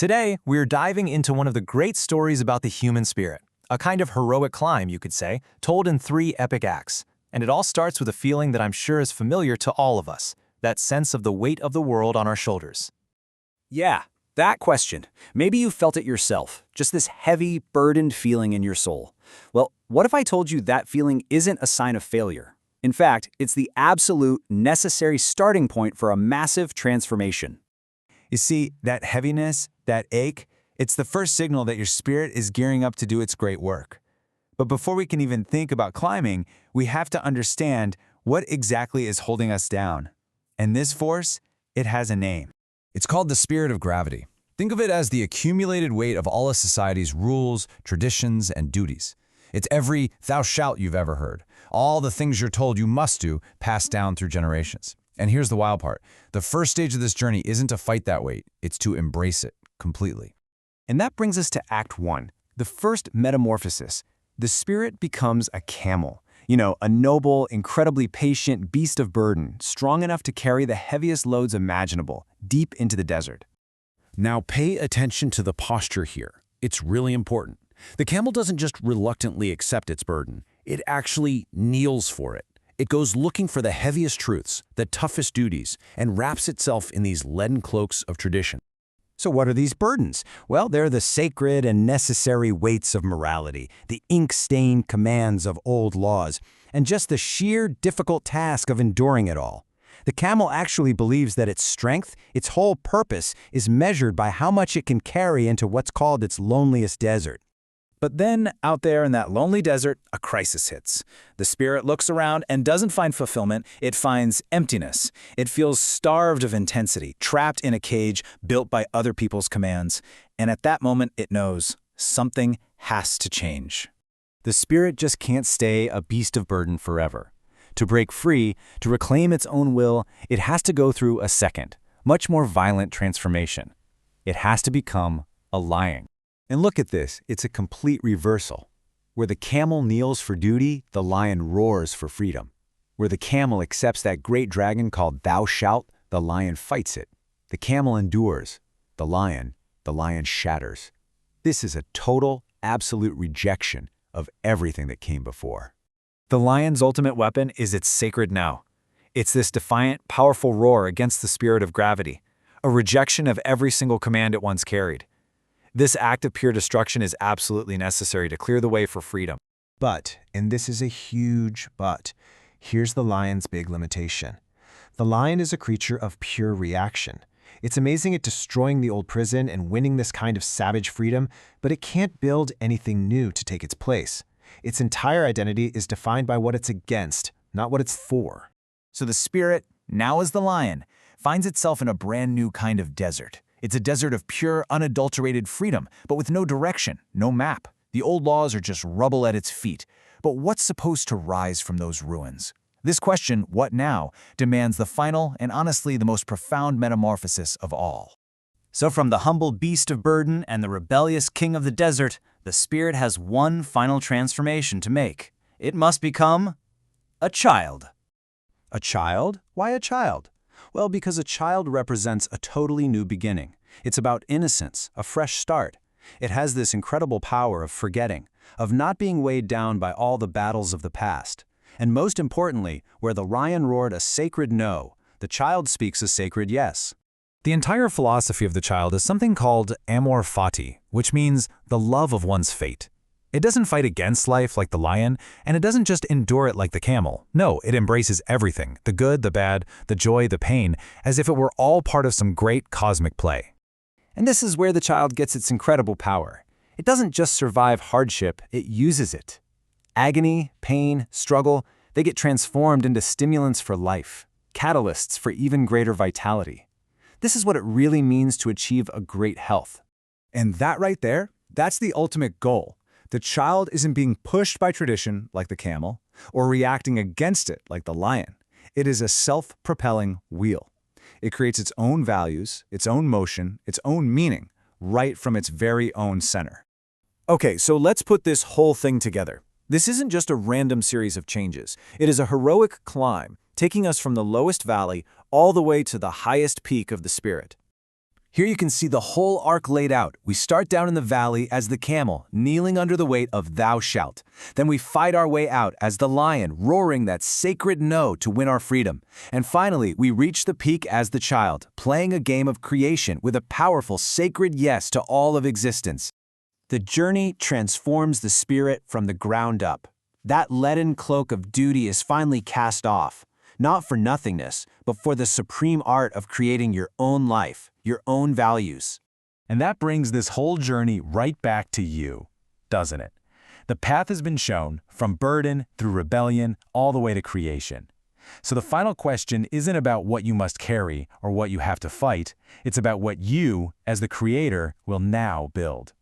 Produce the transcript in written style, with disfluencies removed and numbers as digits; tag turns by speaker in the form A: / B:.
A: Today, we're diving into one of the great stories about the human spirit, a kind of heroic climb, you could say, told in 3 epic acts. And it all starts with a feeling that I'm sure is familiar to all of us, that sense of the weight of the world on our shoulders.
B: Yeah, that question. Maybe you felt it yourself, just this heavy, burdened feeling in your soul. Well, what if I told you that feeling isn't a sign of failure? In fact, it's the absolute, necessary starting point for a massive transformation.
C: You see, that heaviness, that ache, it's the first signal that your spirit is gearing up to do its great work. But before we can even think about climbing, we have to understand what exactly is holding us down. And this force, it has a name.
D: It's called the spirit of gravity. Think of it as the accumulated weight of all of society's rules, traditions, and duties. It's every "thou shalt" you've ever heard, all the things you're told you must do, passed down through generations. And here's the wild part. The first stage of this journey isn't to fight that weight, it's to embrace it completely.
B: And that brings us to Act 1, the first metamorphosis. The spirit becomes a camel. A noble, incredibly patient beast of burden, strong enough to carry the heaviest loads imaginable, deep into the desert.
E: Now pay attention to the posture here. It's really important. The camel doesn't just reluctantly accept its burden. It actually kneels for it. It goes looking for the heaviest truths, the toughest duties, and wraps itself in these leaden cloaks of tradition.
B: So what are these burdens? Well, they're the sacred and necessary weights of morality, the ink-stained commands of old laws, and just the sheer difficult task of enduring it all. The camel actually believes that its strength, its whole purpose, is measured by how much it can carry into what's called its loneliest desert. But then, out there in that lonely desert, a crisis hits. The spirit looks around and doesn't find fulfillment, it finds emptiness. It feels starved of intensity, trapped in a cage built by other people's commands. And at that moment, it knows something has to change. The spirit just can't stay a beast of burden forever. To break free, to reclaim its own will, it has to go through a second, much more violent transformation. It has to become a lion. And look at this, it's a complete reversal. Where the camel kneels for duty, the lion roars for freedom. Where the camel accepts that great dragon called "thou shalt," the lion fights it. The camel endures. The lion shatters. This is a total, absolute rejection of everything that came before. The lion's ultimate weapon is its sacred now. It's this defiant, powerful roar against the spirit of gravity, a rejection of every single command it once carried. This act of pure destruction is absolutely necessary to clear the way for freedom.
C: But, and this is a huge but, here's the lion's big limitation. The lion is a creature of pure reaction. It's amazing at destroying the old prison and winning this kind of savage freedom, but it can't build anything new to take its place. Its entire identity is defined by what it's against, not what it's for.
B: So the spirit, now as the lion, finds itself in a brand new kind of desert. It's a desert of pure, unadulterated freedom, but with no direction, no map. The old laws are just rubble at its feet. But what's supposed to rise from those ruins? This question, what now, demands the final and honestly the most profound metamorphosis of all. So from the humble beast of burden and the rebellious king of the desert, the spirit has one final transformation to make. It must become a child. A child? Why a child? Well, because a child represents a totally new beginning. It's about innocence, a fresh start. It has this incredible power of forgetting, of not being weighed down by all the battles of the past. And most importantly, where the lion roared a sacred no, the child speaks a sacred yes.
D: The entire philosophy of the child is something called amor fati, which means the love of one's fate. It doesn't fight against life like the lion, and it doesn't just endure it like the camel. No, it embraces everything, the good, the bad, the joy, the pain, as if it were all part of some great cosmic play.
B: And this is where the child gets its incredible power. It doesn't just survive hardship, it uses it. Agony, pain, struggle, they get transformed into stimulants for life, catalysts for even greater vitality. This is what it really means to achieve a great health.
F: And that right there, that's the ultimate goal. The child isn't being pushed by tradition, like the camel, or reacting against it, like the lion. It is a self-propelling wheel. It creates its own values, its own motion, its own meaning, right from its very own center. Okay, so let's put this whole thing together. This isn't just a random series of changes. It is a heroic climb, taking us from the lowest valley all the way to the highest peak of the spirit.
A: Here you can see the whole arc laid out. We start down in the valley as the camel, kneeling under the weight of thou shalt. Then we fight our way out as the lion, roaring that sacred no to win our freedom. And finally, we reach the peak as the child, playing a game of creation with a powerful sacred yes to all of existence. The journey transforms the spirit from the ground up. That leaden cloak of duty is finally cast off, not for nothingness, but for the supreme art of creating your own life, your own values.
G: And that brings this whole journey right back to you, doesn't it? The path has been shown, from burden through rebellion, all the way to creation. So the final question isn't about what you must carry or what you have to fight, it's about what you, as the creator, will now build.